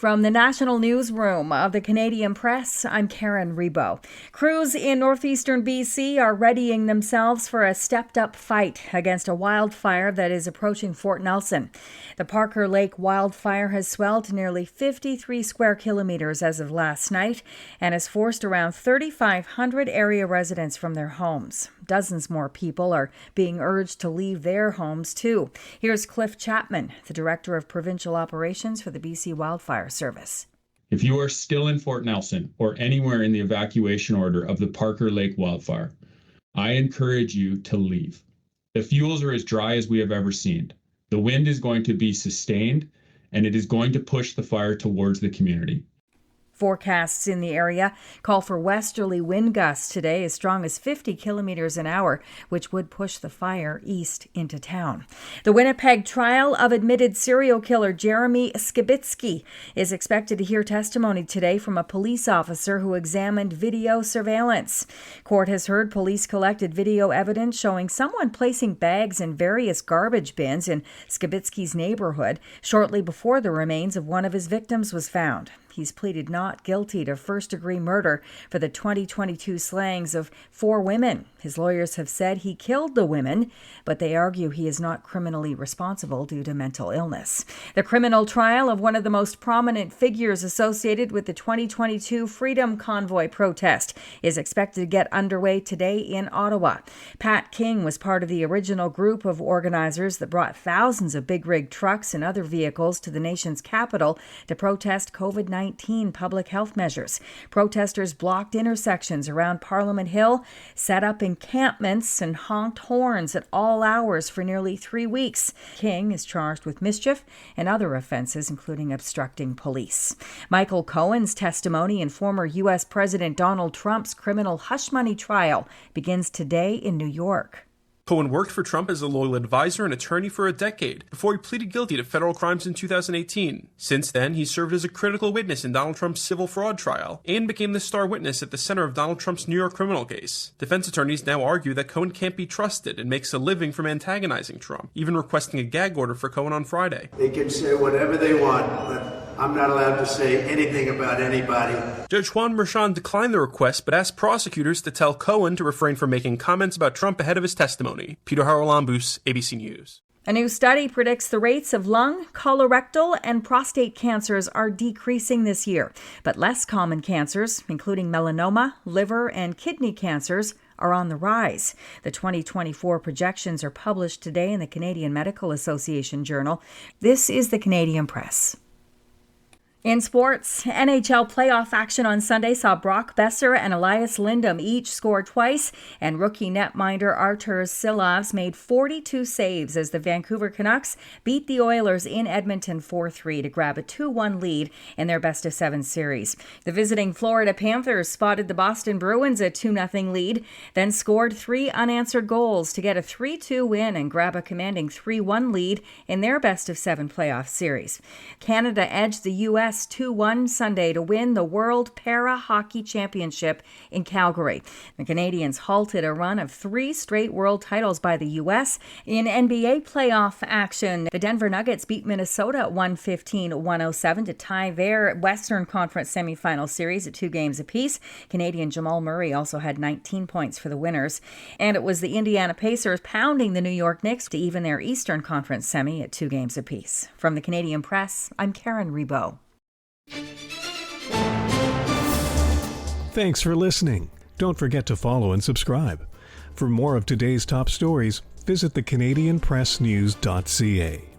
From the National Newsroom of the Canadian Press, I'm Karen Rebo. Crews in northeastern BC are readying themselves for a stepped-up fight against a wildfire that is approaching Fort Nelson. The Parker Lake wildfire has swelled to nearly 53 square kilometers as of last night and has forced around 3,500 area residents from their homes. Dozens more people are being urged to leave their homes, too. Here's Cliff Chapman, the Director of Provincial Operations for the BC Wildfire Service. If you are still in Fort Nelson or anywhere in the evacuation order of the Parker Lake wildfire, I encourage you to leave. The fuels are as dry as we have ever seen. The wind is going to be sustained, and it is going to push the fire towards the community. Forecasts in the area call for westerly wind gusts today as strong as 50 kilometers an hour, which would push the fire east into town. The Winnipeg trial of admitted serial killer Jeremy Skibitsky is expected to hear testimony today from a police officer who examined video surveillance. Court has heard police collected video evidence showing someone placing bags in various garbage bins in Skibitsky's neighborhood shortly before the remains of one of his victims was found. He's pleaded not guilty to first-degree murder for the 2022 slayings of 4 women. His lawyers have said he killed the women, but they argue he is not criminally responsible due to mental illness. The criminal trial of one of the most prominent figures associated with the 2022 Freedom Convoy protest is expected to get underway today in Ottawa. Pat King was part of the original group of organizers that brought thousands of big-rig trucks and other vehicles to the nation's capital to protest COVID-19 public health measures. Protesters blocked intersections around Parliament Hill, set up encampments, and honked horns at all hours for nearly 3 weeks. King is charged with mischief and other offenses, including obstructing police. Michael Cohen's testimony in former U.S. President Donald Trump's criminal hush money trial begins today in New York. Cohen worked for Trump as a loyal advisor and attorney for a decade before he pleaded guilty to federal crimes in 2018. Since then, he served as a critical witness in Donald Trump's civil fraud trial and became the star witness at the center of Donald Trump's New York criminal case. Defense attorneys now argue that Cohen can't be trusted and makes a living from antagonizing Trump, even requesting a gag order for Cohen on Friday. They can say whatever they want, but I'm not allowed to say anything about anybody. Judge Juan Merchan declined the request, but asked prosecutors to tell Cohen to refrain from making comments about Trump ahead of his testimony. Peter Haralambous, ABC News. A new study predicts the rates of lung, colorectal, and prostate cancers are decreasing this year, but less common cancers, including melanoma, liver, and kidney cancers, are on the rise. The 2024 projections are published today in the Canadian Medical Association Journal. This is the Canadian Press. In sports, NHL playoff action on Sunday saw Brock Besser and Elias Lindholm each score twice, and rookie netminder Artur Silovs made 42 saves as the Vancouver Canucks beat the Oilers in Edmonton 4-3 to grab a 2-1 lead in their best-of-7 series. The visiting Florida Panthers spotted the Boston Bruins a 2-0 lead, then scored 3 unanswered goals to get a 3-2 win and grab a commanding 3-1 lead in their best-of-7 playoff series. Canada edged the U.S. 2-1 Sunday to win the World Para Hockey Championship in Calgary. The Canadians halted a run of 3 straight world titles by the U.S. In NBA playoff action, the Denver Nuggets beat Minnesota 115-107 to tie their Western Conference semifinal series at 2 games apiece. Canadian Jamal Murray also had 19 points for the winners. And it was the Indiana Pacers pounding the New York Knicks to even their Eastern Conference semi at 2 games apiece. From the Canadian Press, I'm Karen Rebo. Thanks for listening. Don't forget to follow and subscribe. For more of today's top stories, visit thecanadianpressnews.ca.